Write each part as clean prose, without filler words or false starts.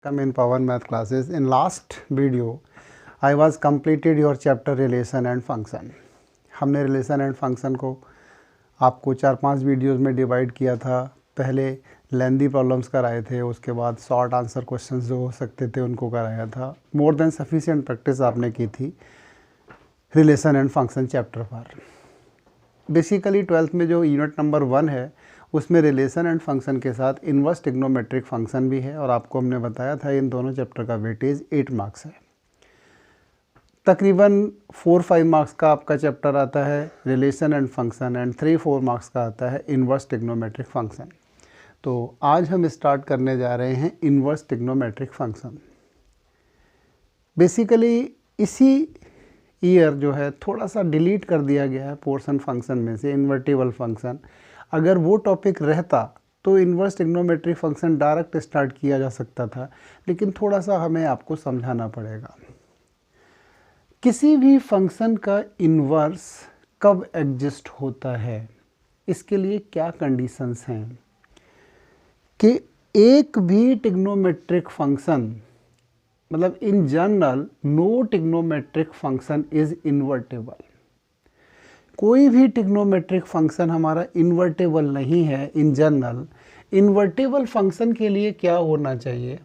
Come in Power Math classes. In last video, I was completed your chapter relation and function. हमने relation and function को आपको 4-5 videos में divide किया था। पहले लेंदी प्रॉब्लम्स कराए थे, उसके बाद शॉर्ट आंसर क्वेश्चंस जो हो सकते थे उनको कराया था। मोर देन सफिशिएंट प्रैक्टिस आपने की थी रिलेशन एंड फंक्शन चैप्टर पर। बेसिकली 12th में जो यूनिट नंबर 1 है उसमें रिलेशन एंड फंक्शन के साथ इन्वर्स ट्रिग्नोमेट्रिक फंक्शन भी है, और आपको हमने बताया था इन दोनों चैप्टर का वेटेज 8 मार्क्स है। तकरीबन 4-5 मार्क्स का आपका चैप्टर आता है relation and function, and 3-4 marks का आता है इन्वर्स ट्रिग्नोमेट्रिक फंक्शन। तो आज हम स्टार्ट करने जा रहे हैं इन्वर्स ट्रिग्नोमेट्रिक फंक्शन। बेसिकली इसी ईयर जो है थोड़ा सा डिलीट कर दिया गया है पोर्शन फंक्शन में से इन्वर्टिबल फंक्शन। अगर वो टॉपिक रहता तो inverse trigonometric function direct start किया जा सकता था, लेकिन थोड़ा सा हमें आपको समझाना पड़ेगा। किसी भी फंक्शन का इन्वर्स कब एग्जिस्ट होता है, इसके लिए क्या कंडीशंस हैं कि एक भी ट्रिग्नोमेट्रिक फंक्शन, मतलब in general no trigonometric function is invertible. कोई भी ट्रिग्नोमेट्रिक फंक्शन हमारा इन्वर्टेबल नहीं है इन जनरल। इन्वर्टेबल फंक्शन के लिए क्या होना चाहिए?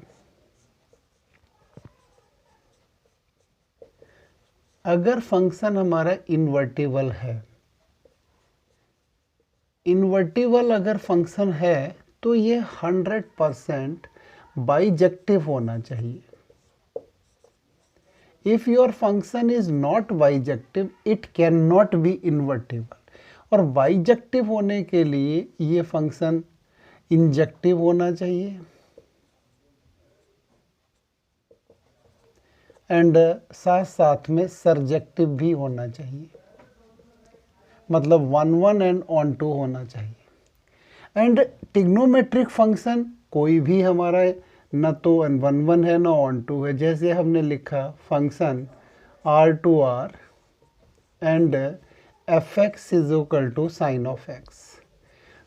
अगर फंक्शन हमारा इन्वर्टेबल है, इन्वर्टेबल अगर फंक्शन है तो ये 100% बाइजेक्टिव होना चाहिए। If your function is not bijective, it cannot be invertible. और बाइजेक्टिव होने के लिए ये फंक्शन इंजेक्टिव होना चाहिए, एंड साथ साथ में सरजेक्टिव भी होना चाहिए, मतलब 1-1 एंड ऑन टू होना चाहिए। एंड ट्रिग्नोमेट्रिक फंक्शन कोई भी हमारा न तो 1-1 है न ऑन टू है। जैसे हमने लिखा function R2R and fx is equal to sine of x।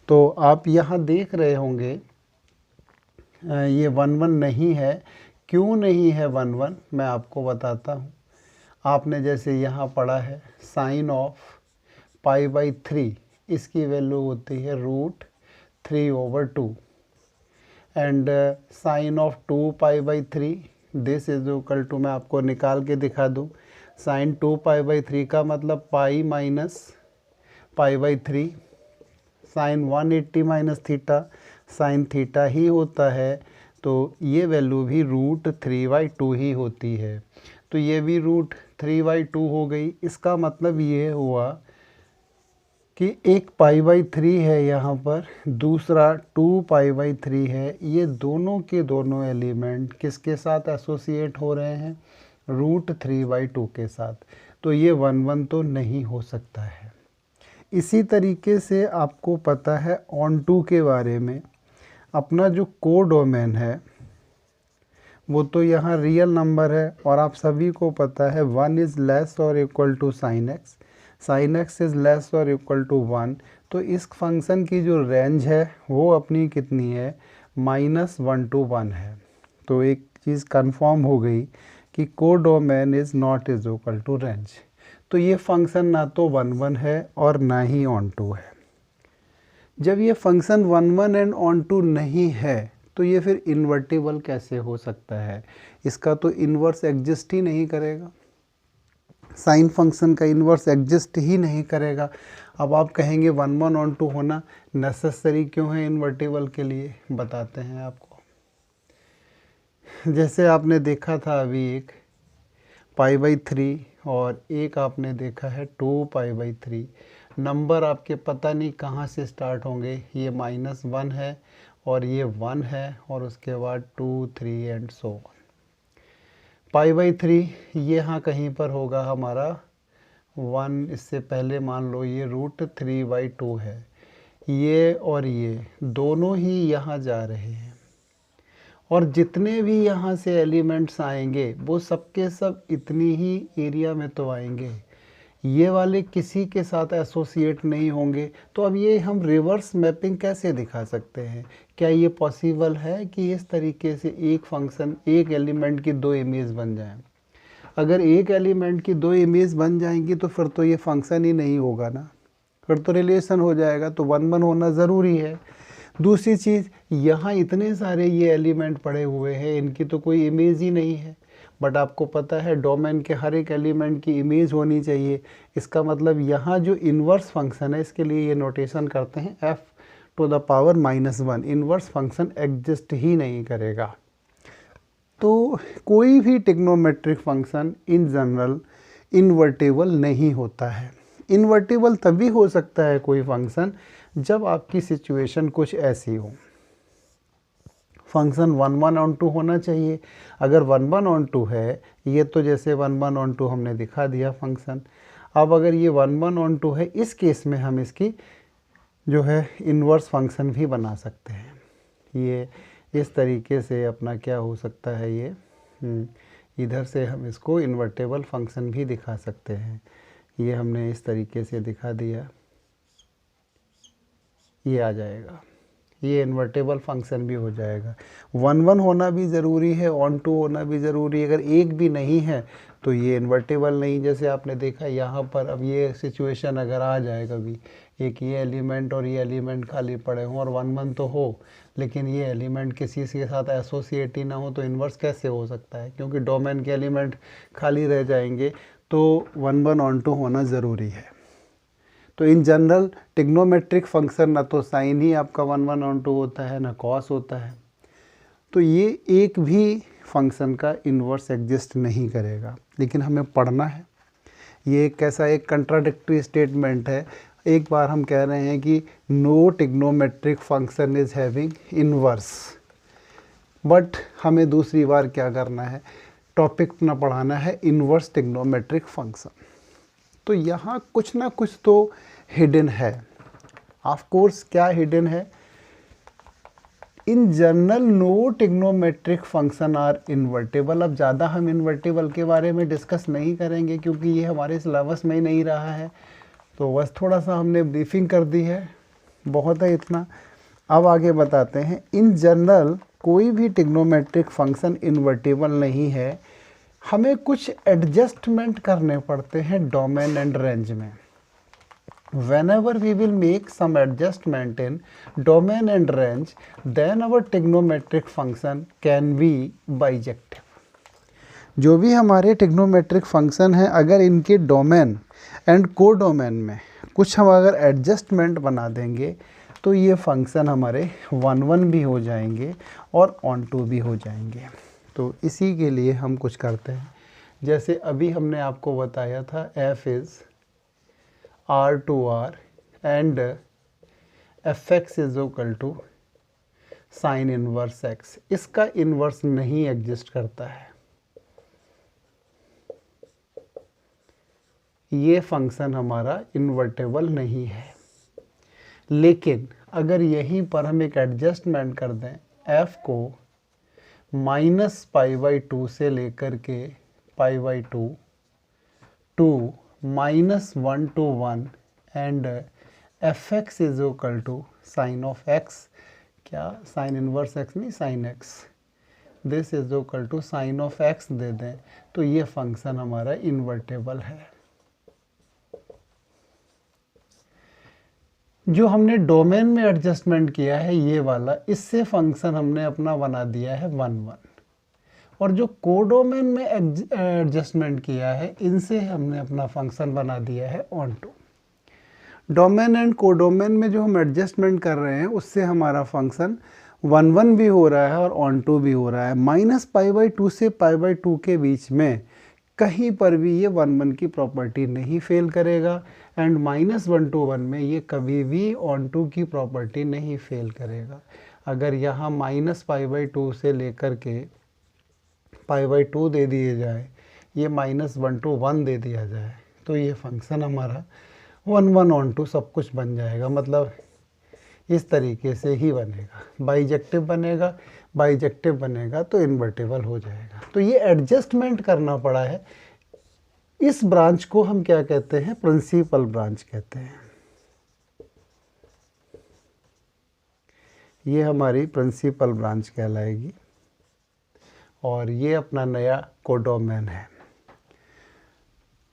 तो आप यहाँ देख रहे होंगे ये 1-1 नहीं है। क्यों नहीं है 1-1, मैं आपको बताता हूँ। आपने जैसे यहाँ पढ़ा है साइन ऑफ π/3, इसकी वैल्यू होती है √3/2, and sine of 2π/3 this is equal to, मैं आपको निकाल के दिखा दूँ, साइन 2π/3 का मतलब pi minus π/3, sine 180 minus theta sine theta ही होता है, तो ये वैल्यू भी √3/2 ही होती है। तो ये भी √3/2 हो गई। इसका मतलब ये हुआ कि एक π/3 है यहाँ पर, दूसरा 2π/3 है। ये दोनों के दोनों एलिमेंट किसके साथ एसोसिएट हो रहे हैं? √3/2 के साथ। तो ये 1-1 तो नहीं हो सकता है। इसी तरीके से आपको पता है ऑन टू के बारे में, अपना जो कोडोमेन है वो तो यहाँ रियल नंबर है, और आप सभी को पता है 1 इज़ लेस और equal to sine x, sine x is less और इक्वल टू 1। तो इस फंक्शन की जो रेंज है वो अपनी कितनी है? -1 to 1 है। तो एक चीज़ कंफर्म हो गई कि codomain is not is equal to range. तो ये फंक्शन ना तो 1-1 है और ना ही ऑन टू है। जब ये फंक्शन 1-1 एंड ऑन टू नहीं है तो ये फिर इन्वर्टिबल कैसे हो सकता है? इसका तो इन्वर्स एग्जिस्ट ही नहीं करेगा। साइन फंक्शन का इन्वर्स एग्जिस्ट ही नहीं करेगा। अब आप कहेंगे 1-1 ऑन टू होना नेसेसरी क्यों है इन्वर्टिबल के लिए? बताते हैं आपको। जैसे आपने देखा था अभी एक π/3 और एक आपने देखा है 2π/3। नंबर आपके पता नहीं कहाँ से स्टार्ट होंगे। ये -1 है और ये 1 है, और उसके बाद 2, 3 एंड सो ऑन। π/3 ये यहाँ कहीं पर होगा हमारा 1, इससे पहले मान लो ये √3/2 है। ये और ये दोनों ही यहाँ जा रहे हैं, और जितने भी यहाँ से एलिमेंट्स आएंगे वो सबके सब इतनी ही एरिया में तो आएंगे। ये वाले किसी के साथ एसोसिएट नहीं होंगे। तो अब ये हम रिवर्स मैपिंग कैसे दिखा सकते हैं क्या ये पॉसिबल है कि इस तरीके से एक फंक्शन, एक एलिमेंट की दो इमेज बन जाए? अगर एक एलिमेंट की दो इमेज बन जाएंगी तो फिर तो ये फंक्शन ही नहीं होगा ना, फिर तो रिलेशन हो जाएगा, तो 1 1 होना ज़रूरी है। दूसरी चीज़, यहाँ इतने सारे ये एलिमेंट पड़े हुए हैं, इनकी तो कोई इमेज ही नहीं है, बट आपको पता है डोमेन के हर एक एलिमेंट की इमेज होनी चाहिए। इसका मतलब यहाँ जो इन्वर्स फंक्शन है, इसके लिए ये नोटेशन करते हैं f⁻⁻1, इन्वर्स फंक्शन एग्जिस्ट ही नहीं करेगा। तो कोई भी trigonometric function in general invertible नहीं होता है। इन्वर्टेबल तभी हो सकता है कोई फंक्शन जब आपकी सिचुएशन कुछ ऐसी हो। फंक्शन 1 1 ऑन 2 होना चाहिए। अगर 1 1 ऑन 2 है, ये तो जैसे 1 1 ऑन 2 हमने दिखा दिया फंक्शन। अब अगर ये 1 1 ऑन 2 है, इस केस में हम इसकी जो है इन्वर्स फंक्शन भी बना सकते हैं। ये इस तरीके से अपना क्या हो सकता है, ये इधर से हम इसको इन्वर्टेबल फंक्शन भी दिखा सकते हैं। ये हमने इस तरीके से दिखा दिया, ये आ जाएगा, ये इन्वर्टेबल फंक्शन भी हो जाएगा। 1 1 होना भी ज़रूरी है, ऑन 2 होना भी ज़रूरी है। अगर एक भी नहीं है तो ये इन्वर्टेबल नहीं। जैसे आपने देखा यहाँ पर, अब ये सिचुएशन अगर आ जाए कभी, एक ये एलिमेंट और ये एलिमेंट खाली पड़े हों और 1 1 तो हो, लेकिन ये एलिमेंट किसी के साथ एसोसिएट ही ना हो, तो इन्वर्स कैसे हो सकता है? क्योंकि डोमेन के एलिमेंट खाली रह जाएंगे, तो 1 1 ऑन 2 होना ज़रूरी है। तो इन जनरल ट्रिग्नोमेट्रिक फंक्शन ना तो साइन ही आपका 1 1 ऑन 2 होता है, ना कॉस होता है। तो ये एक भी फंक्शन का इन्वर्स एग्जिस्ट नहीं करेगा, लेकिन हमें पढ़ना है। ये एक कैसा एक कंट्राडिक्टरी स्टेटमेंट है। एक बार हम कह रहे हैं कि no trigonometric function is having inverse, but हमें दूसरी बार क्या करना है, टॉपिक अपना पढ़ाना है इन्वर्स ट्रिग्नोमेट्रिक फंक्शन। तो यहाँ कुछ ना कुछ तो हिडन है। ऑफ कोर्स क्या हिडन है? In general no trigonometric function are invertible. अब ज़्यादा हम इन्वर्टेबल के बारे में डिस्कस नहीं करेंगे क्योंकि ये हमारे सिलेबस में ही नहीं रहा है, तो बस थोड़ा सा हमने ब्रीफिंग कर दी है, बहुत है इतना। अब आगे बताते हैं। इन जनरल कोई भी ट्रिग्नोमेट्रिक फंक्शन इन्वर्टेबल नहीं है। हमें कुछ एडजस्टमेंट करने पड़ते हैं डोमेन एंड रेंज में। Whenever we will make some adjustment in domain and range, then our trigonometric function can be bijective. जो भी हमारे ट्रिग्नोमेट्रिक फंक्शन हैं, अगर इनके डोमेन एंड को डोमेन में कुछ हम अगर एडजस्टमेंट बना देंगे तो ये फंक्शन हमारे 1 1 भी हो जाएंगे और ऑन 2 भी हो जाएंगे। तो इसी के लिए हम कुछ करते हैं। जैसे अभी हमने आपको बताया था f is R/R and fx is equal to sine inverse x। इसका इनवर्स नहीं एग्जिस्ट करता है, ये फंक्शन हमारा इन्वर्टेबल नहीं है। लेकिन अगर यहीं पर हम एक एडजस्टमेंट कर दें, f को -π/2 से लेकर के π/2 to -1 to 1 and fx is equal to sine of x, क्या साइन इनवर्स x नहीं, sine x, this is equal to sine of x दे दें, तो ये फंक्शन हमारा इन्वर्टेबल है। जो हमने डोमेन में एडजस्टमेंट किया है ये वाला, इससे फंक्शन हमने अपना बना दिया है 1 1, और जो कोडोमेन में एडजस्टमेंट किया है इनसे हमने अपना फंक्शन बना दिया है ऑन 2। डोमेन एंड कोडोमेन में जो हम एडजस्टमेंट कर रहे हैं उससे हमारा फंक्शन 1 1 भी हो रहा है और ऑन 2 भी हो रहा है। -π/2 से π/2 के बीच में कहीं पर भी ये 1 1 की प्रॉपर्टी नहीं फेल करेगा, एंड -1 to 1 में ये कभी भी ऑन 2 की प्रॉपर्टी नहीं फेल करेगा। अगर यहाँ -π/2 से लेकर के π/2 दे दिए जाए, ये -1 to 1 दे दिया जाए, तो ये फंक्शन हमारा 1 1 ऑन 2 सब कुछ बन जाएगा। मतलब इस तरीके से ही बनेगा, बाइजेक्टिव बनेगा, बाइजेक्टिव बनेगा तो इन्वर्टेबल हो जाएगा। तो ये एडजस्टमेंट करना पड़ा है। इस ब्रांच को हम क्या कहते हैं, प्रिंसिपल ब्रांच कहते हैं। ये हमारी प्रिंसिपल ब्रांच कहलाएगी और ये अपना नया कोडोमेन है।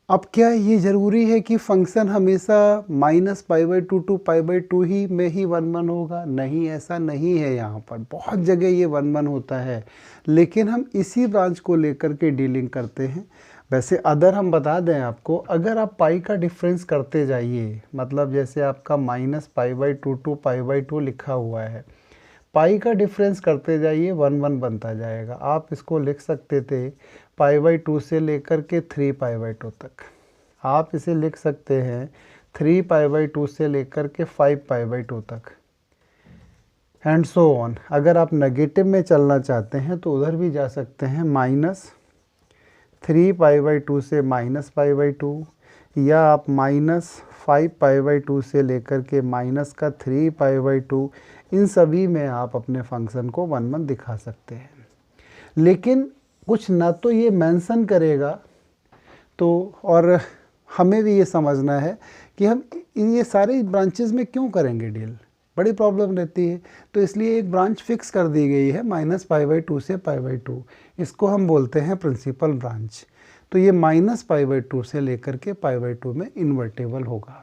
अब क्या ये ज़रूरी है कि फंक्शन हमेशा -π/2 टू π/2 ही में ही 1 1 होगा? नहीं, ऐसा नहीं है। यहाँ पर बहुत जगह ये 1 1 होता है, लेकिन हम इसी ब्रांच को लेकर के डीलिंग करते हैं। वैसे अदर हम बता दें आपको, अगर आप पाई का डिफरेंस करते जाइए, मतलब जैसे आपका -π/2 टू π/2 लिखा हुआ है, पाई का डिफरेंस करते जाइए 1 1 बनता जाएगा। आप इसको लिख सकते थे π/2 से लेकर के 3π/2 तक। आप इसे लिख सकते हैं 3π/2 से लेकर के 5π/2 तक, एंड सो ऑन। अगर आप नेगेटिव में चलना चाहते हैं तो उधर भी जा सकते हैं, -3π/2 से -π/2, या आप -5π/2 से लेकर के -3π/2, इन सभी में आप अपने फंक्शन को 1 1 दिखा सकते हैं। लेकिन कुछ ना तो ये मेंशन करेगा, तो और हमें भी ये समझना है कि हम ये सारे ब्रांचेस में क्यों करेंगे डील, बड़ी प्रॉब्लम रहती है। तो इसलिए एक ब्रांच फिक्स कर दी गई है -π/2 से π/2, इसको हम बोलते हैं प्रिंसिपल ब्रांच। तो ये -π/2 से लेकर के π/2 में इन्वर्टेबल होगा,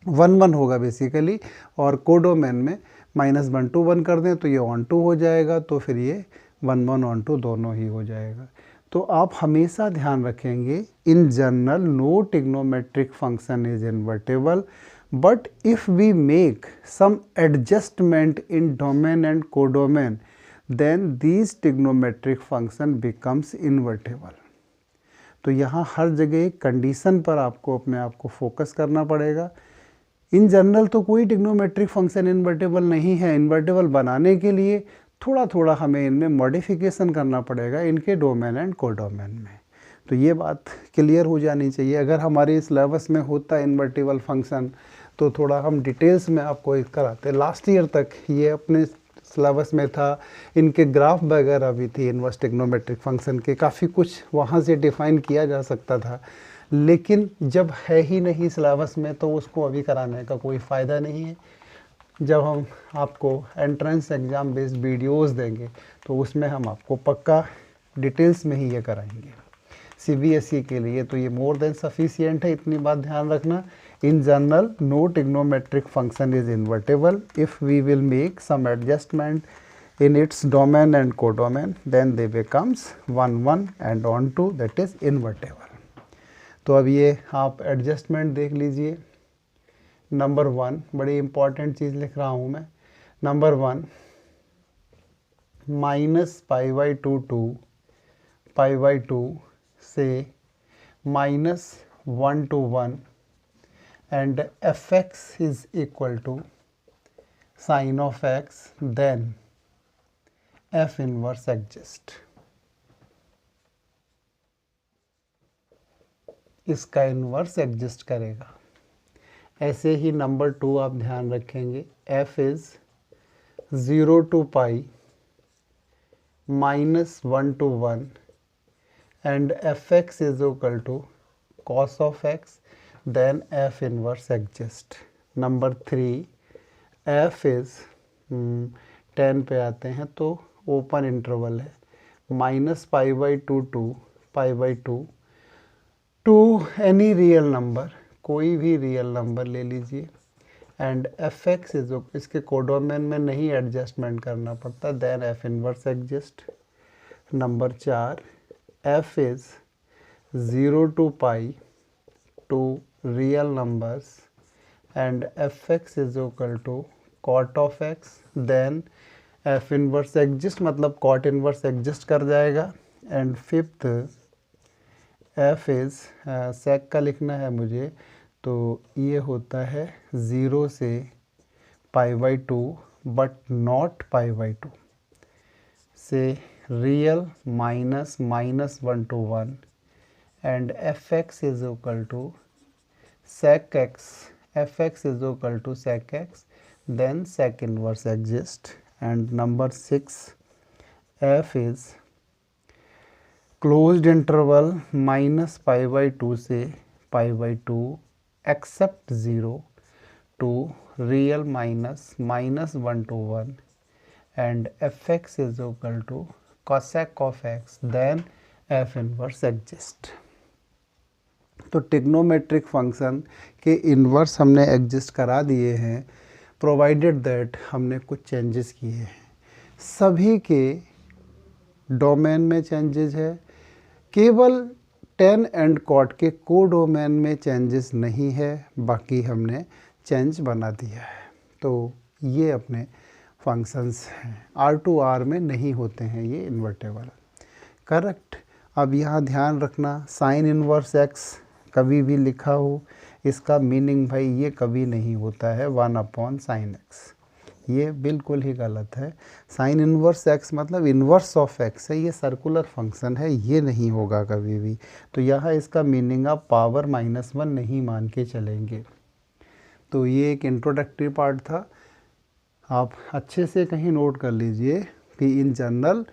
1 1 होगा बेसिकली। और कोडोमेन में -1 to 1 कर दें तो ये ऑन टू हो जाएगा, तो फिर ये 1 1 ऑन टू दोनों ही हो जाएगा। तो आप हमेशा ध्यान रखेंगे, in general no trigonometric function is invertible, but if we make some adjustment in domain and codomain, then these trigonometric function becomes invertible. तो यहाँ हर जगह एक कंडीशन पर आपको अपने आप को फोकस करना पड़ेगा। इन जनरल तो कोई ट्रिग्नोमेट्रिक फंक्शन इन्वर्टेबल नहीं है। इन्वर्टेबल बनाने के लिए थोड़ा थोड़ा हमें इनमें मॉडिफिकेशन करना पड़ेगा, इनके डोमेन एंड कोडोमेन में। तो ये बात क्लियर हो जानी चाहिए। अगर हमारे सिलेबस में होता इन्वर्टेबल फंक्शन तो थोड़ा हम डिटेल्स में आपको कराते। लास्ट ईयर तक ये अपने सिलेबस में था, इनके ग्राफ वगैरह भी थी इन्वर्स ट्रिग्नोमेट्रिक फंक्शन के, काफ़ी कुछ वहाँ से डिफ़ाइन किया जा सकता था। लेकिन जब है ही नहीं सिलेबस में तो उसको अभी कराने का कोई फ़ायदा नहीं है। जब हम आपको एंट्रेंस एग्ज़ाम बेस्ड वीडियोस देंगे तो उसमें हम आपको पक्का डिटेल्स में ही ये कराएंगे। CBSE के लिए तो ये मोर देन सफिशिएंट है, इतनी बात ध्यान रखना। In general no trigonometric function is invertible if we will make some adjustment in its domain and codomain, then they becomes 1 1 and on to, that is invertible। तो अब ये आप एडजस्टमेंट देख लीजिए। नंबर 1, बड़ी इंपॉर्टेंट चीज़ लिख रहा हूँ मैं। नंबर 1, -π/2 टू π/2 से -1 to 1 and fx is equal to sin of x, then f inverse adjust. इसका इन्वर्स एडजस्ट करेगा। ऐसे ही नंबर 2 आप ध्यान रखेंगे, f is 0 to π -1 to 1 and fx is equal to cos of x, then f inverse adjust. Number 3, f is 10 पे आते हैं तो ओपन इंटरवल है, -π/2 to π/2 to any real number, कोई भी रियल नंबर ले लीजिए, एंड fx इज, इसके कोडोमेन में नहीं एडजस्टमेंट करना पड़ता, then f inverse adjust. Number 4, f is 0 to π to real numbers and fx is equal to cot of x, then f inverse adjust, मतलब cot इनवर्स एडजस्ट कर जाएगा। And 5th, f is sec का लिखना है मुझे, तो ये होता है 0 से π/2 बट नॉट π/2 से real -1 to 1 and fx is equal to sec x, fx is equal to sec x, then sec inverse exist। and number 6, f is closed interval -π/2 से π/2 except 0 to real minus -1 to 1 and fx is equal to cosec of x, then f inverse exist। तो trigonometric function के inverse हमने exist करा दिए हैं, provided that हमने कुछ changes किए हैं। सभी के डोमेन में चेंजेस है, केवल tan एंड cot के को डोमेन में चेंजेस नहीं है, बाकी हमने चेंज बना दिया है। तो ये अपने फंक्शंस हैं, R2R में नहीं होते हैं ये इन्वर्टेबल, करेक्ट। अब यहाँ ध्यान रखना, साइन इन्वर्स x कभी भी लिखा हो, इसका मीनिंग भाई ये कभी नहीं होता है 1/sin x, ये बिल्कुल ही गलत है। साइन इन्वर्स x मतलब इन्वर्स ऑफ x है, ये सर्कुलर फंक्शन है, ये नहीं होगा कभी भी। तो यहाँ इसका मीनिंग आप पावर -1 नहीं मान के चलेंगे। तो ये एक इंट्रोडक्टरी पार्ट था, आप अच्छे से कहीं नोट कर लीजिए कि in general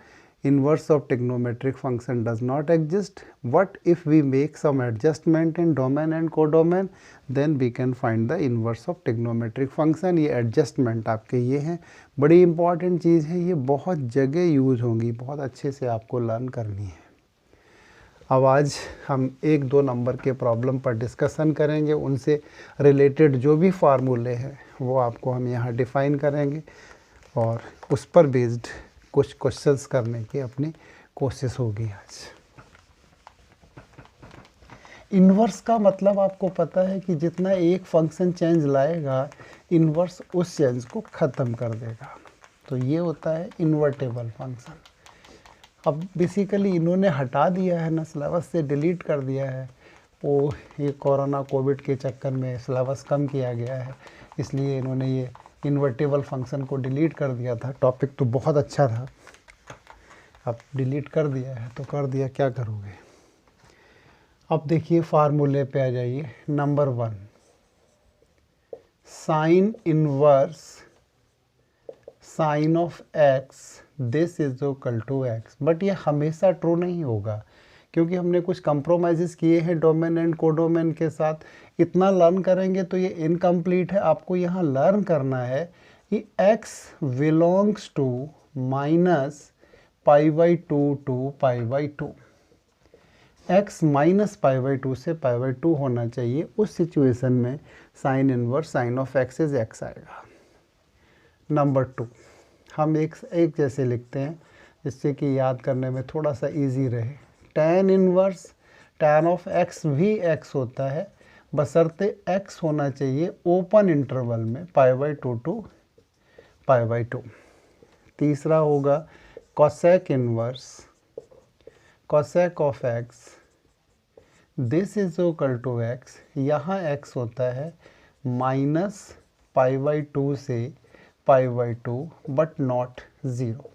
inverse of trigonometric function does not exist. What if we make some adjustment in domain and codomain, then we can find the inverse of trigonometric function। ये adjustment आपके ये हैं, बड़ी important चीज़ है, ये बहुत जगह यूज़ होंगी, बहुत अच्छे से आपको लर्न करनी है। अब आज हम 1-2 नंबर के प्रॉब्लम पर डिस्कशन करेंगे, उनसे रिलेटेड जो भी फार्मूले हैं वो आपको हम यहाँ डिफ़ाइन करेंगे और उस पर बेस्ड कुछ क्वेश्चंस करने की अपनी कोशिश होगी आज। इन्वर्स का मतलब आपको पता है कि जितना एक फंक्शन चेंज लाएगा, इन्वर्स उस चेंज को ख़त्म कर देगा। तो ये होता है इन्वर्टेबल फंक्शन। अब बेसिकली इन्होंने हटा दिया है ना, सिलेबस से डिलीट कर दिया है, वो ये कोरोना कोविड के चक्कर में सिलेबस कम किया गया है, इसलिए इन्होंने ये इन्वर्टेबल फंक्शन को डिलीट कर दिया था। टॉपिक तो बहुत अच्छा था, अब डिलीट कर दिया है तो कर दिया, क्या करोगे। अब देखिए फार्मूले पे आ जाइए। Number 1, sine inverse sine of x this is equal to x। But ये हमेशा ट्रू नहीं होगा, क्योंकि हमने कुछ कंप्रोमाइज़ किए हैं डोमेन एंड कोडोमेन के साथ। इतना लर्न करेंगे तो ये इनकम्प्लीट है। आपको यहाँ लर्न करना है कि x belongs to -π/2 to π/2, x -π/2 से π/2 होना चाहिए। उस सिचुएशन में sign inverse sine of x is x आएगा। नंबर 2, हम एक जैसे लिखते हैं जिससे कि याद करने में थोड़ा सा इजी रहे। tan inverse tan of x भी x होता है, बशर्ते x होना चाहिए ओपन इंटरवल में π/2 to π/2। तीसरा होगा cosec inverse cosec of x this is equal to x। यहाँ x होता है -π/2 से π/2 बट नॉट 0।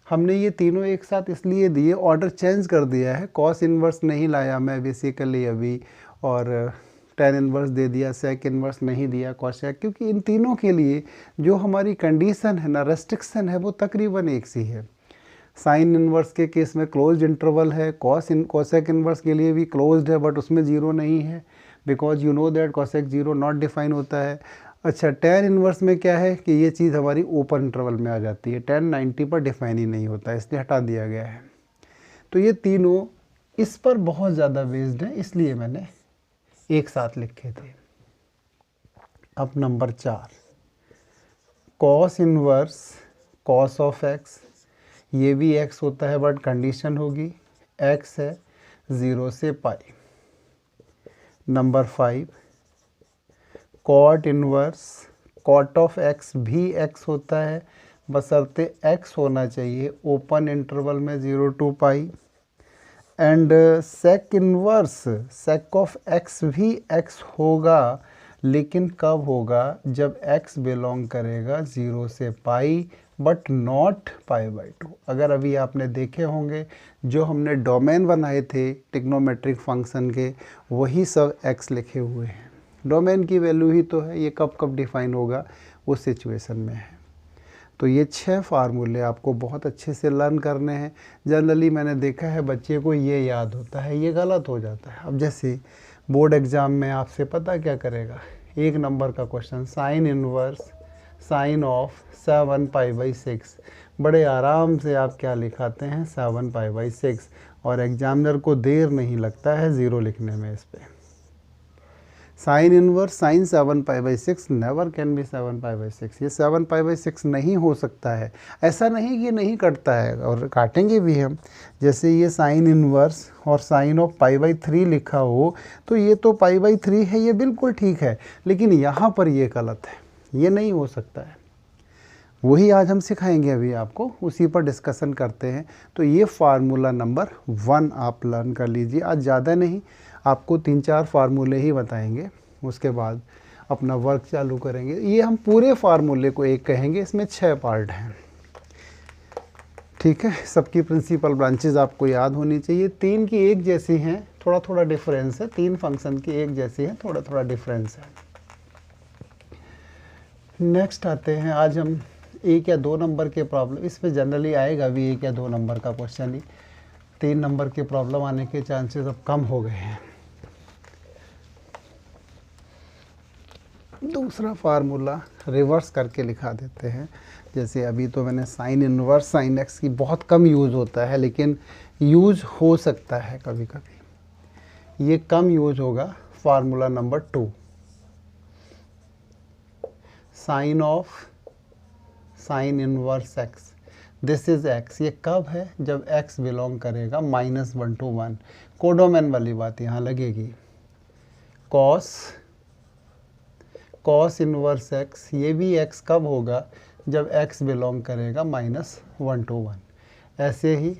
हमने ये तीनों एक साथ इसलिए दिए, ऑर्डर चेंज कर दिया है। कॉस इन्वर्स नहीं लाया मैं बेसिकली अभी, और tan इन्वर्स दे दिया, सेक इन्वर्स नहीं दिया कॉसेक, क्योंकि इन तीनों के लिए जो हमारी कंडीशन है ना, रेस्ट्रिक्शन है, वो तकरीबन एक सी है। साइन इन्वर्स के केस में क्लोज्ड इंटरवल है, कॉसेक इन्वर्स के लिए भी क्लोज्ड है, बट उसमें 0 नहीं है, because you know that cosec 0 not define होता है। अच्छा, tan इन्वर्स में क्या है कि ये चीज़ हमारी ओपन इंटरवल में आ जाती है, tan 90 पर डिफाइन ही नहीं होता, इसलिए हटा दिया गया है। तो ये तीनों इस पर बहुत ज़्यादा बेस्ड हैं, इसलिए मैंने एक साथ लिखे थे। अब number 4, cos inverse cos of x, ये भी x होता है बट कंडीशन होगी x है 0 से π। Number 5, cot inverse cot of x भी x होता है, बशर्ते x होना चाहिए ओपन इंटरवल में 0 to π। And sec inverse sec of x भी x होगा, लेकिन कब होगा, जब x बिलोंग करेगा 0 से π बट नॉट π/2। अगर अभी आपने देखे होंगे जो हमने डोमेन बनाए थे ट्रिग्नोमेट्रिक फंक्शन के, वही सब x लिखे हुए हैं। डोमेन की वैल्यू ही तो है, ये कब कब डिफाइन होगा उस सिचुएशन में है। तो ये 6 फार्मूले आपको बहुत अच्छे से लर्न करने हैं। जनरली मैंने देखा है बच्चे को ये याद होता है, ये गलत हो जाता है। अब जैसे बोर्ड एग्ज़ाम में आपसे पता क्या करेगा, एक नंबर का question, sine inverse sine of 7π/6, बड़े आराम से आप क्या लिखाते हैं 7π/6, और एग्जामिनर को देर नहीं लगता है 0 लिखने में इस पे। Sine inverse sine 7π/6 never can be 7π/6, ये 7π/6 नहीं हो सकता है। ऐसा नहीं कि नहीं कटता है, और काटेंगे भी हम। जैसे ये साइन इनवर्स और साइन ऑफ π/3 लिखा हो तो ये तो π/3 है, ये बिल्कुल ठीक है, लेकिन यहाँ पर ये गलत है, ये नहीं हो सकता है। वही आज हम सिखाएंगे, अभी आपको उसी पर डिस्कशन करते हैं। तो ये फार्मूला नंबर 1 आप लर्न कर लीजिए। आज ज़्यादा नहीं, आपको 3-4 फार्मूले ही बताएंगे, उसके बाद अपना वर्क चालू करेंगे। ये हम पूरे फार्मूले को एक कहेंगे, इसमें 6 पार्ट हैं, ठीक है। सबकी प्रिंसिपल ब्रांचेज आपको याद होनी चाहिए। 3 की एक जैसी हैं, थोड़ा थोड़ा डिफरेंस है। 3 फंक्शन की एक जैसी है, थोड़ा थोड़ा डिफरेंस है। नेक्स्ट आते हैं, आज हम 1 या 2 नंबर के प्रॉब्लम, इसमें जनरली आएगा भी 1 या 2 नंबर का क्वेश्चन ही। 3 नंबर के प्रॉब्लम आने के चांसेस अब कम हो गए हैं। दूसरा फार्मूला रिवर्स करके लिखा देते हैं। जैसे अभी तो मैंने साइन इनवर्स साइन एक्स की बहुत कम यूज़ होता है, लेकिन यूज़ हो सकता है कभी कभी, ये कम यूज़ होगा। Formula number 2, sine of sine inverse x, this is x. ये कब है? जब एक्स बिलोंग करेगा -1 to 1। कोडोमैन वाली बात यहाँ लगेगी। कॉस इनवर्स एक्स, ये भी एक्स कब होगा? जब एक्स बिलोंग करेगा -1 to 1। ऐसे ही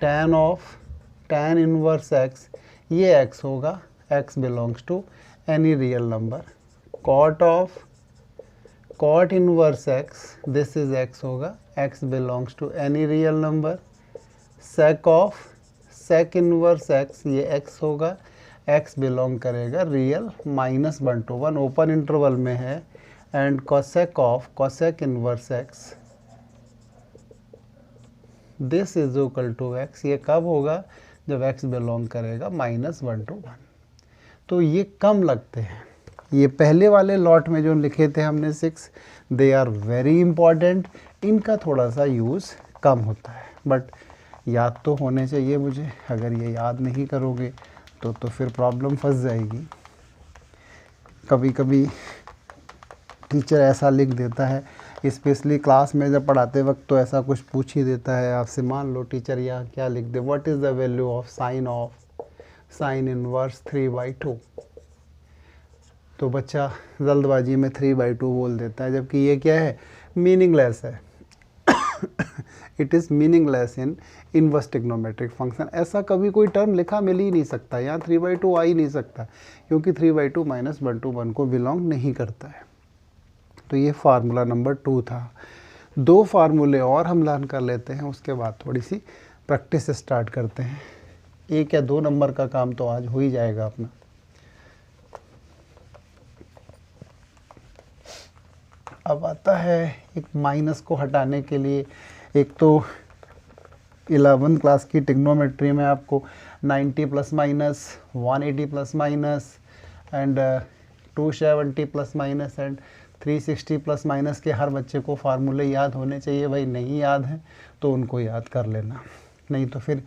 tan इनवर्स एक्स, ये एक्स होगा, x belongs to any real number. Cot inverse x, this is x होगा, x belongs to any real number. Sec inverse x, ये एक्स होगा, एक्स बिलोंग करेगा real -1 to 1, open interval में है। And cosec inverse x, this is equal to x, ये कब होगा? जब एक्स बिलोंग करेगा -1 to 1। तो ये कम लगते हैं। ये पहले वाले लॉट में जो लिखे थे हमने 6, दे आर वेरी इंपॉर्टेंट। इनका थोड़ा सा यूज़ कम होता है, बट याद तो होने चाहिए मुझे। अगर ये याद नहीं करोगे तो फिर प्रॉब्लम फंस जाएगी। कभी कभी टीचर ऐसा लिख देता है, स्पेशली क्लास में जब पढ़ाते वक्त, तो ऐसा कुछ पूछ ही देता है आपसे। मान लो टीचर यहाँ क्या लिख दे, what is the value of sine inverse 3/2। तो बच्चा जल्दबाजी में 3/2 बोल देता है, जबकि ये क्या है? मीनिंगलेस है। It is meaningless in inverse trigonometric function. ऐसा कभी कोई टर्म लिखा मिल ही नहीं सकता, यहाँ 3/2 आ ही नहीं सकता, क्योंकि 3/2 -1 to 1 को बिलोंग नहीं करता है। तो ये फार्मूला नंबर 2 था। 2 फार्मूले और हम लर्न कर लेते हैं, उसके बाद थोड़ी सी प्रैक्टिस स्टार्ट करते हैं। 1 या 2 नंबर का काम तो आज हो ही जाएगा अपना। अब आता है एक माइनस को हटाने के लिए। एक तो 11th क्लास की ट्रिग्नोमेट्री में आपको 90 ± 180 ± एंड 270 ± एंड 360 ± के हर बच्चे को फार्मूले याद होने चाहिए। भाई नहीं याद है तो उनको याद कर लेना, नहीं तो फिर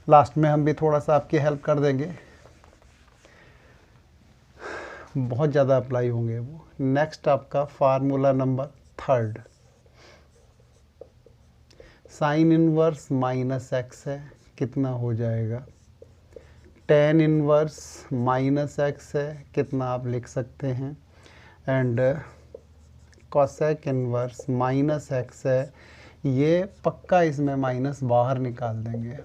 लास्ट में हम भी थोड़ा सा आपकी हेल्प कर देंगे। बहुत ज़्यादा अप्लाई होंगे वो। नेक्स्ट आपका formula number 3, sign inverse -x है, कितना हो जाएगा? tan इनवर्स -x है, कितना आप लिख सकते हैं? एंड कोसेक इनवर्स -x है, ये पक्का इसमें माइनस बाहर निकाल देंगे।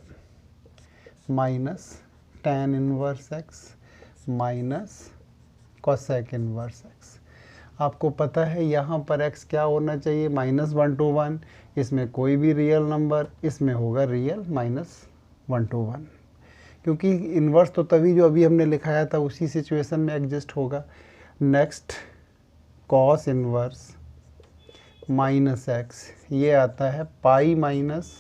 tan inverse x minus cosec inverse x। आपको पता है यहाँ पर x क्या होना चाहिए? -1 to 1। इसमें कोई भी रियल नंबर, इसमें होगा रियल -1 to 1, क्योंकि इन्वर्स तो तभी जो अभी हमने लिखाया था उसी सिचुएशन में एग्जिस्ट होगा। नेक्स्ट कॉस इनवर्स -x, ये आता है पाई माइनस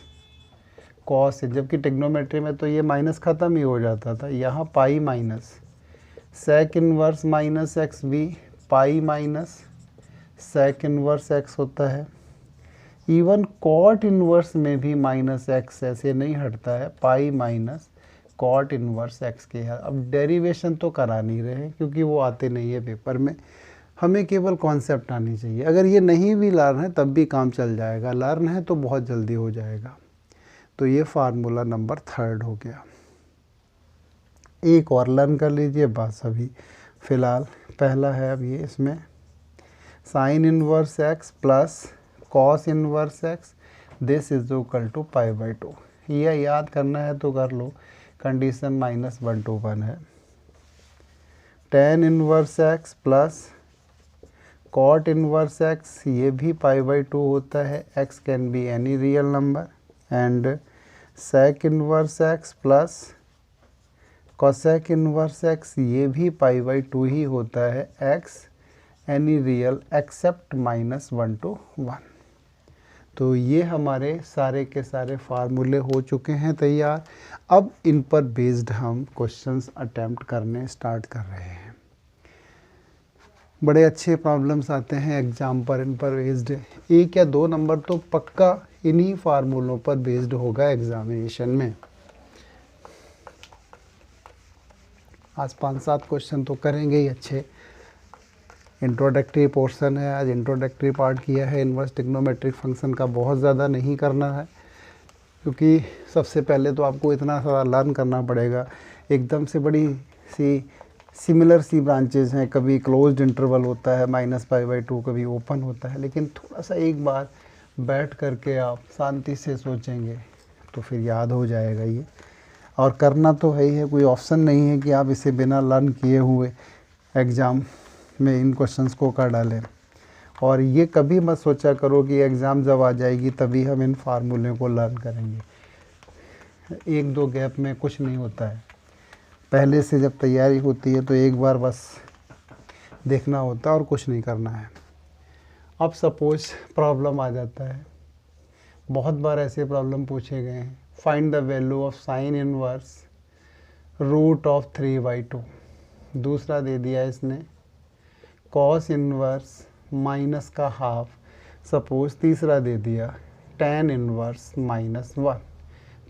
कॉस, जबकि ट्रिग्नोमेट्री में तो ये माइनस ख़त्म ही हो जाता था। यहाँ pi minus sec inverse minus x भी pi minus sec inverse x होता है। इवन कॉट इनवर्स में भी माइनस एक्स ऐसे नहीं हटता है, pi minus cot inverse x के है। अब डेरिवेशन तो करा नहीं रहे हैं क्योंकि वो आते नहीं है पेपर में, हमें केवल कॉन्सेप्ट आनी चाहिए। अगर ये नहीं भी लर्न है तब भी काम चल जाएगा, लर्न है तो बहुत जल्दी हो जाएगा। तो ये फार्मूला नंबर 3 हो गया। एक और लर्न कर लीजिए बस अभी फ़िलहाल। पहला है अब ये, इसमें sine inverse x plus cos inverse x this is equal to pi by 2। यह याद करना है तो कर लो, कंडीशन -1 to 1 है। Tan inverse x plus cot inverse x, ये भी पाई बाई 2 होता है, x can be any real number. And sec inverse x plus cosec inverse x, ये भी पाई बाई 2 ही होता है, x any real except -1 to 1। तो ये हमारे सारे के सारे फार्मूले हो चुके हैं तैयार। अब इन पर बेस्ड हम क्वेश्चंस अटेम्प्ट करने स्टार्ट कर रहे हैं। बड़े अच्छे प्रॉब्लम्स आते हैं एग्ज़ाम पर, इन पर बेस्ड 1 या 2 नंबर तो पक्का इन्हीं फार्मूलों पर बेस्ड होगा एग्जामिनेशन में। आज 5-7 क्वेश्चन तो करेंगे ही अच्छे। इंट्रोडक्टरी पोर्शन है, आज इंट्रोडक्टरी पार्ट किया है। इन्वर्स ट्रिग्नोमेट्रिक फंक्शन का बहुत ज़्यादा नहीं करना है क्योंकि सबसे पहले तो आपको इतना सारा लर्न करना पड़ेगा। एकदम से बड़ी सी सिमिलर सी ब्रांचेज हैं, कभी क्लोज्ड इंटरवल होता है -π/2, कभी ओपन होता है। लेकिन थोड़ा सा एक बार बैठ करके आप शांति से सोचेंगे तो फिर याद हो जाएगा ये। और करना तो है ही है, कोई ऑप्शन नहीं है कि आप इसे बिना लर्न किए हुए एग्ज़ाम में इन क्वेश्चंस को कर डालें। और ये कभी मत सोचा करो कि एग्ज़ाम जब आ जाएगी तभी हम इन फार्मूले को लर्न करेंगे। 1-2 गैप में कुछ नहीं होता है। पहले से जब तैयारी होती है तो एक बार बस देखना होता है और कुछ नहीं करना है। अब सपोज प्रॉब्लम आ जाता है, बहुत बार ऐसे प्रॉब्लम पूछे गए हैं। Find the value of sine inverse root of 3/2। दूसरा दे दिया इसने कॉस इनवर्स माइनस का हाफ। सपोज तीसरा दे दिया tan इनवर्स -1।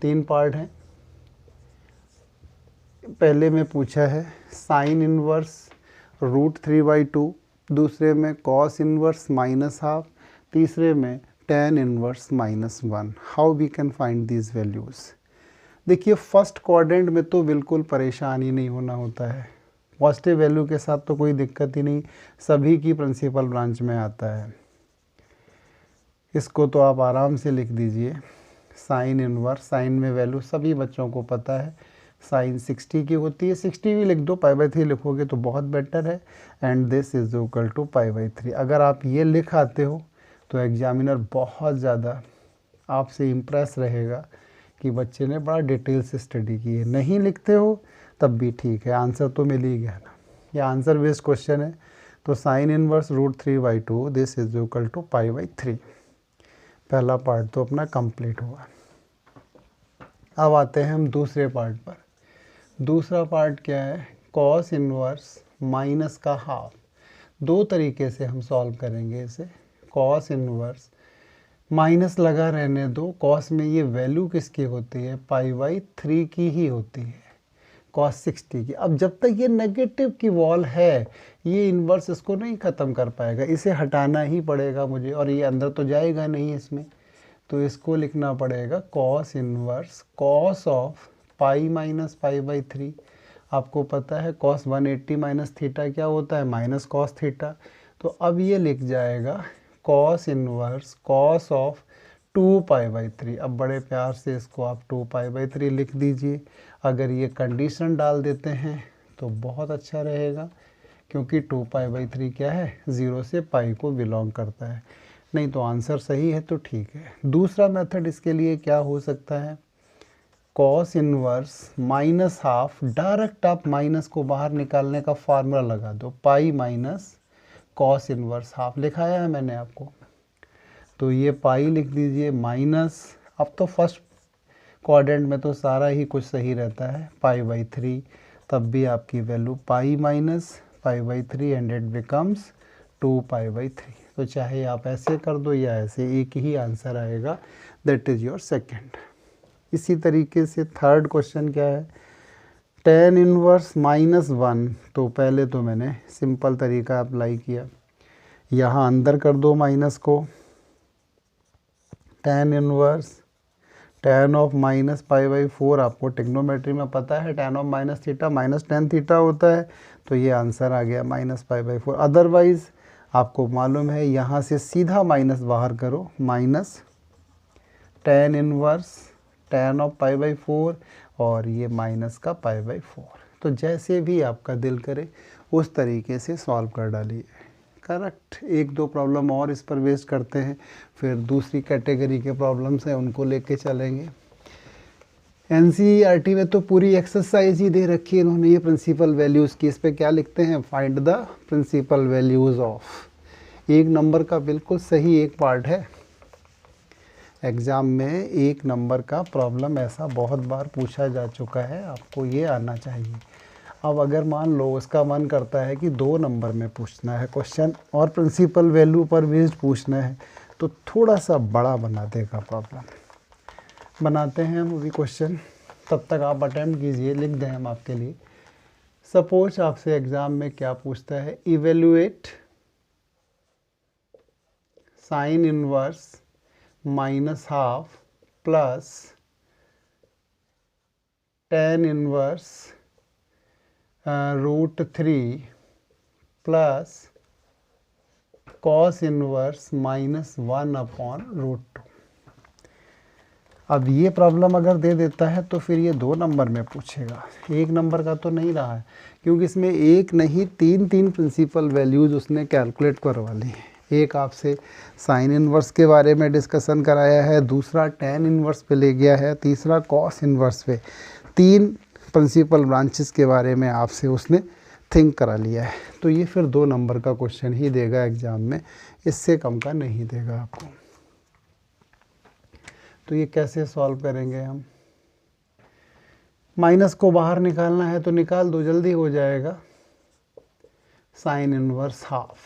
3 पार्ट हैं। पहले में पूछा है साइन इनवर्स रूट 3/2, दूसरे में कॉस इनवर्स -1/2, तीसरे में tan inverse -1। How we can find these values. देखिए फर्स्ट क्वाड्रेंट में तो बिल्कुल परेशान ही नहीं होना होता है, पॉजिटिव वैल्यू के साथ तो कोई दिक्कत ही नहीं, सभी की प्रिंसिपल ब्रांच में आता है। इसको तो आप आराम से लिख दीजिए साइन इनवर्स। साइन में वैल्यू सभी बच्चों को पता है, साइन 60 की होती है, 60 भी लिख दो, π/3 लिखोगे तो बहुत बेटर है। And this is equal to π/3। अगर आप ये लिख आते हो तो एग्जामिनर बहुत ज़्यादा आपसे इम्प्रेस रहेगा कि बच्चे ने बड़ा डिटेल से स्टडी की है। नहीं लिखते हो तब भी ठीक है, आंसर तो मिल ही गया ना। ये आंसर बेस्ड क्वेश्चन है। तो sine inverse root 3/2 this is equal to π/3। पहला पार्ट तो अपना कंप्लीट हुआ। अब आते हैं हम दूसरे पार्ट पर। दूसरा पार्ट क्या है, कॉस इनवर्स माइनस का हाफ। 2 तरीके से हम सॉल्व करेंगे इसे। कॉस इनवर्स माइनस लगा रहने दो, कॉस में ये वैल्यू किसकी होती है, π/3 की ही होती है, कॉस 60 की। अब जब तक ये नेगेटिव की वॉल है ये इन्वर्स इसको नहीं ख़त्म कर पाएगा, इसे हटाना ही पड़ेगा मुझे, और ये अंदर तो जाएगा नहीं इसमें। तो इसको लिखना पड़ेगा cos inverse cos of pi minus π/3। आपको पता है कॉस 180 माइनस थीटा क्या होता है, माइनस कॉस थीटा। तो अब ये लिख जाएगा कॉस इन्वर्स कॉस ऑफ 2π/3। अब बड़े प्यार से इसको आप 2π/3 लिख दीजिए। अगर ये कंडीशन डाल देते हैं तो बहुत अच्छा रहेगा, क्योंकि 2π/3 क्या है, 0 से पाई को बिलोंग करता है। नहीं तो आंसर सही है तो ठीक है। दूसरा मेथड इसके लिए क्या हो सकता है, कॉस इनवर्स -1/2। डायरेक्ट आप माइनस को बाहर निकालने का फार्मूला लगा दो, pi minus cos inverse half लिखाया है मैंने आपको। तो ये पाई लिख दीजिए माइनस, अब तो फर्स्ट क्वाड्रेंट में तो सारा ही कुछ सही रहता है, π/3 तब भी आपकी value pi minus pi by 3 and it becomes 2 pi by 3। तो चाहे आप ऐसे कर दो या ऐसे, एक ही आंसर आएगा, दैट इज़ योर सेकंड। इसी तरीके से थर्ड क्वेश्चन क्या है, tan इनवर्स -1। तो पहले तो मैंने सिंपल तरीका अप्लाई किया, यहाँ अंदर कर दो माइनस को, tan inverse tan of minus pi by 4, आपको टिग्नोमेट्री में पता है tan of minus theta minus tan theta होता है, तो ये आंसर आ गया माइनस पाई बाई 4। अदरवाइज़ आपको मालूम है यहाँ से सीधा माइनस बाहर करो, minus tan inverse tan of pi by 4 और ये माइनस का पाई बाई 4। तो जैसे भी आपका दिल करे उस तरीके से सॉल्व कर डालिए। करेक्ट। एक दो प्रॉब्लम और इस पर बेस्ड करते हैं, फिर दूसरी कैटेगरी के प्रॉब्लम्स हैं उनको लेके चलेंगे। एनसीईआरटी में तो पूरी एक्सरसाइज ही दे रखी है इन्होंने, ये प्रिंसिपल वैल्यूज़ की। इस पे क्या लिखते हैं, find the principal values of. एक नंबर का बिल्कुल सही एक पार्ट है, एग्ज़ाम में एक नंबर का प्रॉब्लम ऐसा बहुत बार पूछा जा चुका है, आपको ये आना चाहिए। अब अगर मान लो उसका मन करता है कि 2 नंबर में पूछना है क्वेश्चन और प्रिंसिपल वैल्यू पर बेस्ड पूछना है, तो थोड़ा सा बड़ा बना देगा प्रॉब्लम। बनाते हैं हम अभी क्वेश्चन, तब तक आप अटेम्प्ट कीजिए, लिख दें हम आपके लिए। सपोज आपसे एग्ज़ाम में क्या पूछता है, evaluate sign inverse -½ plus tan inverse √3 plus cos inverse -1/√2। अब ये प्रॉब्लम अगर दे देता है तो फिर ये 2 नंबर में पूछेगा, एक नंबर का तो नहीं रहा है, क्योंकि इसमें एक नहीं 3 प्रिंसिपल वैल्यूज़ उसने कैलकुलेट करवा ली हैं। एक आपसे साइन इनवर्स के बारे में डिस्कशन कराया है, दूसरा tan इनवर्स पे ले गया है, तीसरा cos इनवर्स पे। 3 प्रिंसिपल ब्रांचेस के बारे में आपसे उसने थिंक करा लिया है, तो ये फिर 2 नंबर का क्वेश्चन ही देगा एग्ज़ाम में, इससे कम का नहीं देगा आपको। तो ये कैसे सॉल्व करेंगे हम, माइनस को बाहर निकालना है तो निकाल दो, जल्दी हो जाएगा। साइन इनवर्स हाफ,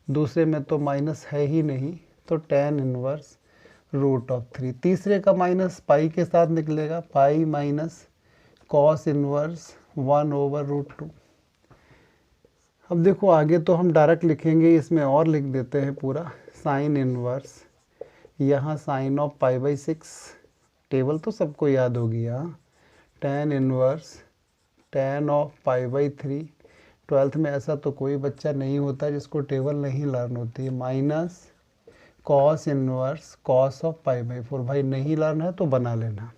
दूसरे में तो माइनस है ही नहीं, तो tan इनवर्स √3। तीसरे का माइनस पाई के साथ निकलेगा, पाई माइनस cos इनवर्स 1/√2। अब देखो आगे तो हम डायरेक्ट लिखेंगे, इसमें और लिख देते हैं पूरा, साइन इनवर्स, यहाँ sine of pi by 6, table तो सबको याद होगी। यहाँ tan inverse tan of pi by 3, 12th में ऐसा तो कोई बच्चा नहीं होता जिसको टेबल नहीं लर्न होती है, minus cos inverse cos of pi by 4। भाई नहीं लर्न है तो बना लेना।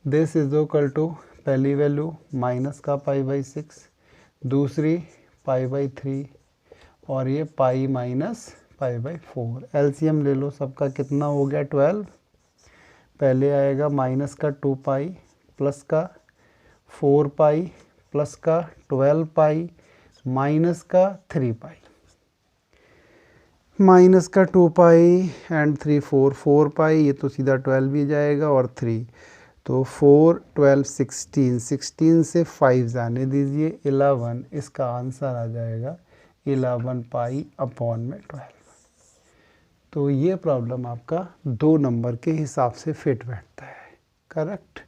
दिस इज इक्वल टू, पहली वैल्यू माइनस का पाई बाई 6, दूसरी पाई बाई 3 और ये pi minus pi by 4। LCM ले लो सबका, कितना हो गया 12। पहले आएगा माइनस का 2 पाई प्लस का 4 पाई प्लस का 12 पाई माइनस का 3 पाई, माइनस का 2 पाई एंड 3 4 पाई, ये तो सीधा 12 भी जाएगा और 3, तो 4 12 16, 16 से 5 जाने दीजिए 11, इसका आंसर आ जाएगा 11 पाई अपॉन में 12। तो ये प्रॉब्लम आपका 2 नंबर के हिसाब से फिट बैठता है। करेक्ट।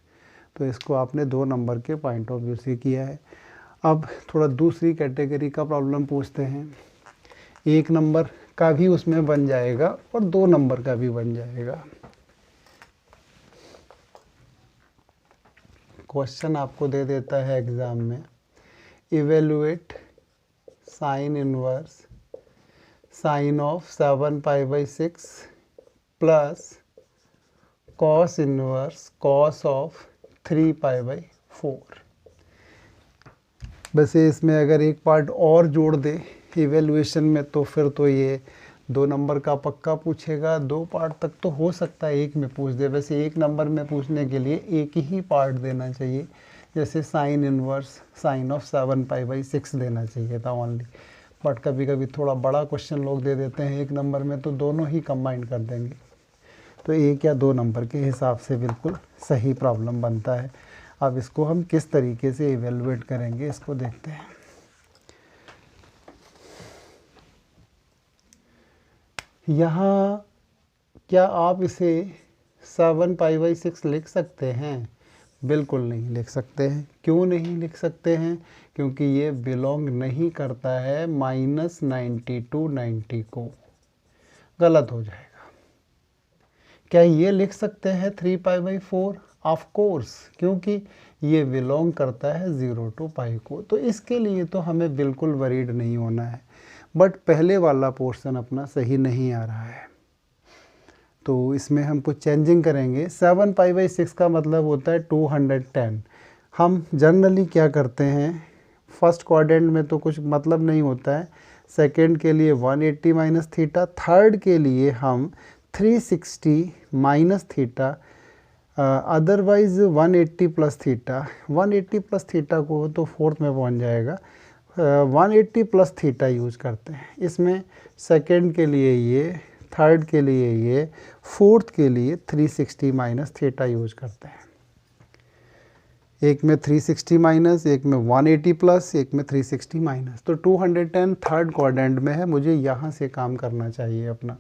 तो इसको आपने 2 नंबर के पॉइंट ऑफ व्यू से किया है। अब थोड़ा दूसरी कैटेगरी का प्रॉब्लम पूछते हैं, 1 नंबर का भी उसमें बन जाएगा और 2 नंबर का भी बन जाएगा। क्वेश्चन आपको दे देता है एग्ज़ाम में, evaluate sign inverse sine of 7 pi by 6 plus cos inverse cos of 3 pi by 4। वैसे इसमें अगर एक पार्ट और जोड़ दे इवेल्युएशन में तो फिर तो ये 2 नंबर का पक्का पूछेगा। 2 पार्ट तक तो हो सकता है एक में पूछ दे, वैसे 1 नंबर में पूछने के लिए एक ही पार्ट देना चाहिए, जैसे sign inverse sine of 7 pi by 6 देना चाहिए था ओनली। बट कभी कभी थोड़ा बड़ा क्वेश्चन लोग दे देते हैं 1 नंबर में, तो दोनों ही कंबाइन कर देंगे, तो 1 या 2 नंबर के हिसाब से बिल्कुल सही प्रॉब्लम बनता है। अब इसको हम किस तरीके से इवेलुएट करेंगे इसको देखते हैं। यहाँ क्या आप इसे 7π/6 लिख सकते हैं? बिल्कुल नहीं लिख सकते हैं। क्यों नहीं लिख सकते हैं? क्योंकि ये बिलोंग नहीं करता है -90 to 90 को, गलत हो जाएगा। क्या ये लिख सकते हैं 3π/4? ऑफ कोर्स, क्योंकि ये बिलोंग करता है 0 to π को। तो इसके लिए तो हमें बिल्कुल वरीड नहीं होना है। बट पहले वाला पोर्शन अपना सही नहीं आ रहा है, तो इसमें हम कुछ चेंजिंग करेंगे। 7π/6 का मतलब होता है 210। हम जनरली क्या करते हैं, फर्स्ट क्वाड्रेंट में तो कुछ मतलब नहीं होता है, सेकंड के लिए 180 माइनस थीटा, थर्ड के लिए हम 360 minus theta, otherwise 180 plus theta. 180 plus theta को तो फोर्थ में पहुंच जाएगा, 180 प्लस थीटा यूज करते हैं इसमें। सेकंड के लिए ये, थर्ड के लिए ये, फोर्थ के लिए 360 माइनस थीटा यूज करते हैं। एक में 360 माइनस, एक में 180 प्लस, एक में 360 माइनस। तो 210 थर्ड क्वाड्रेंट में है, मुझे यहाँ से काम करना चाहिए अपना।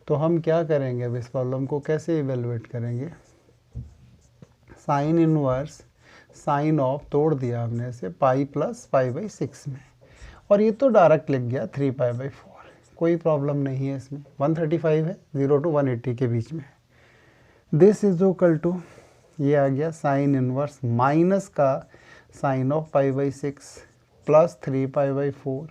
तो हम क्या करेंगे, अब इस प्रॉब्लम को कैसे इवेलुएट करेंगे? साइन इनवर्स साइन ऑफ, तोड़ दिया हमने इसे पाई प्लस π/6 में, और ये तो डायरेक्ट लिख गया 3π/4। कोई प्रॉब्लम नहीं है इसमें। 135 है, 0 to 180 के बीच में। दिस इज इक्वल टू, ये आ गया साइन इनवर्स माइनस का साइन ऑफ π/6 प्लस 3π/4।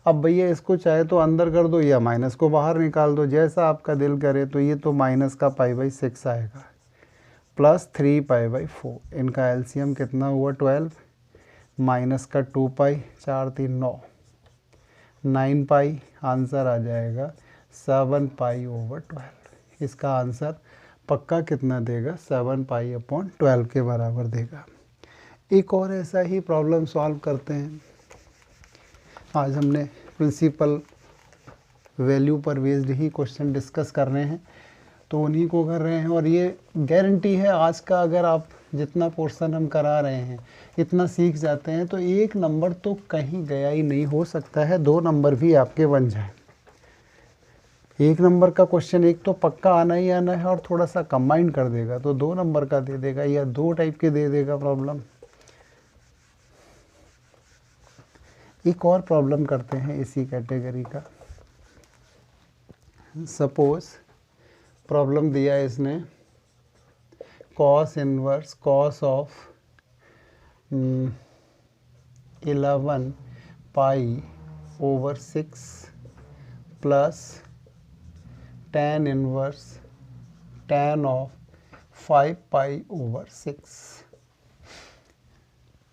अब भैया इसको चाहे तो अंदर कर दो या माइनस को बाहर निकाल दो, जैसा आपका दिल करे। तो ये तो माइनस का π/6 आएगा प्लस 3π/4। इनका एलसीएम कितना हुआ? 12, माइनस का 2π, 4 3 9, 9π। आंसर आ जाएगा 7π/12। इसका आंसर पक्का कितना देगा? 7π/12 के बराबर देगा। एक और ऐसा ही प्रॉब्लम सॉल्व करते हैं। आज हमने प्रिंसिपल वैल्यू पर बेस्ड ही क्वेश्चन डिस्कस कर रहे हैं, तो उन्हीं को कर रहे हैं। और ये गारंटी है आज का, अगर आप जितना पोर्शन हम करा रहे हैं इतना सीख जाते हैं तो 1 नंबर तो कहीं गया ही नहीं। हो सकता है 2 नंबर भी आपके बन जाए। 1 नंबर का क्वेश्चन एक तो पक्का आना ही आना है, और थोड़ा सा कंबाइन कर देगा तो 2 नंबर का दे देगा, या 2 टाइप के दे देगा प्रॉब्लम। एक और प्रॉब्लम करते हैं इसी कैटेगरी का। सपोज प्रॉब्लम दिया है इसने, cos inverse cos of 11π/6 plus tan inverse tan of 5π/6।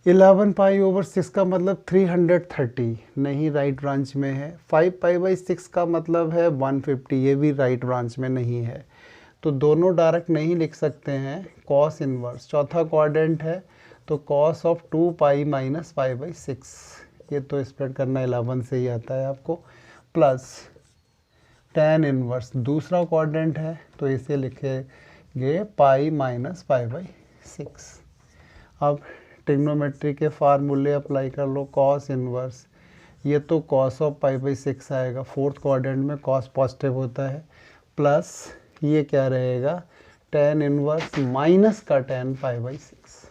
11π/6 का मतलब 330, नहीं राइट ब्रांच में है। 5π/6 का मतलब है 150, ये भी राइट ब्रांच में नहीं है। तो दोनों डायरेक्ट नहीं लिख सकते हैं। कॉस इनवर्स चौथा क्वाड्रेंट है, तो कॉस ऑफ 2π माइनस π/6, ये तो स्प्रेड करना 11 से ही आता है आपको, प्लस tan इनवर्स दूसरा क्वाड्रेंट है, तो इसे लिखेंगे π माइनस π/6। अब ट्रिग्नोमेट्री के फार्मूले अप्लाई कर लो। कॉस इनवर्स, ये तो कॉस ऑफ π/6 आएगा, फोर्थ क्वाड्रेंट में कॉस पॉजिटिव होता है, प्लस ये क्या रहेगा tan इनवर्स माइनस का tan π/6,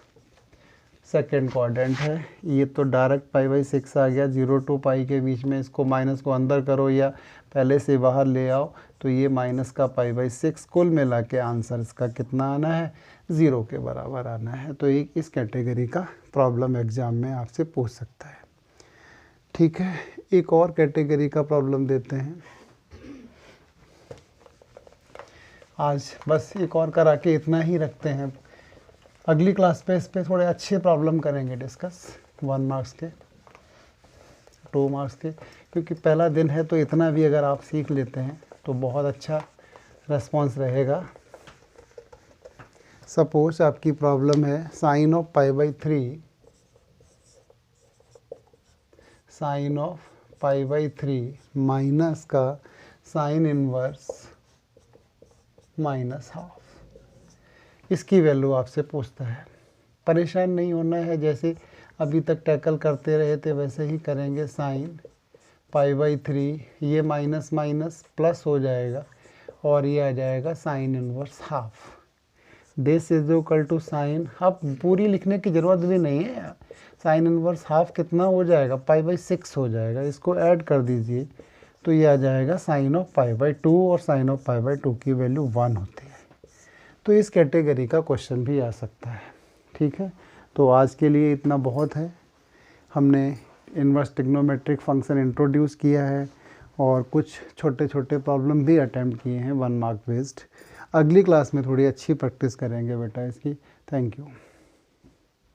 सेकेंड क्वाड्रेंट है। ये तो डायरेक्ट π/6 आ गया, 0 to π के बीच में। इसको माइनस को अंदर करो या पहले से बाहर ले आओ, तो ये माइनस का π/6। कुल मिला के आंसर इसका कितना आना है? 0 के बराबर आना है। तो एक इस कैटेगरी का प्रॉब्लम एग्जाम में आपसे पूछ सकता है। ठीक है, एक और कैटेगरी का प्रॉब्लम देते हैं। आज बस एक और करा के इतना ही रखते हैं। अगली क्लास पे इस पे थोड़े अच्छे प्रॉब्लम करेंगे डिस्कस, 1 मार्क्स के, 2 मार्क्स के, क्योंकि पहला दिन है। तो इतना भी अगर आप सीख लेते हैं तो बहुत अच्छा रेस्पॉन्स रहेगा। सपोज आपकी प्रॉब्लम है sine of π/3, sine of π/3 minus का साइन इनवर्स -½ इसकी वैल्यू आपसे पूछता है। परेशान नहीं होना है, जैसे अभी तक टैकल करते रहे थे वैसे ही करेंगे। साइन π/3, ये माइनस माइनस प्लस हो जाएगा और ये आ जाएगा sine inverse half. This is equal to sine, अब पूरी लिखने की ज़रूरत भी नहीं है। साइन इनवर्स हाफ कितना हो जाएगा, π/6 हो जाएगा। इसको ऐड कर दीजिए तो ये आ जाएगा साइन ऑफ π/2, और साइन ऑफ π/2 की वैल्यू 1 होती है। तो इस कैटेगरी का क्वेश्चन भी आ सकता है। ठीक है, तो आज के लिए इतना बहुत है। हमने इनवर्स ट्रिग्नोमेट्रिक फंक्शन इंट्रोड्यूस किया है और कुछ छोटे छोटे प्रॉब्लम भी अटेम्प्ट किए हैं 1 मार्क बेस्ड। अगली क्लास में थोड़ी अच्छी प्रैक्टिस करेंगे बेटा इसकी। Thank you.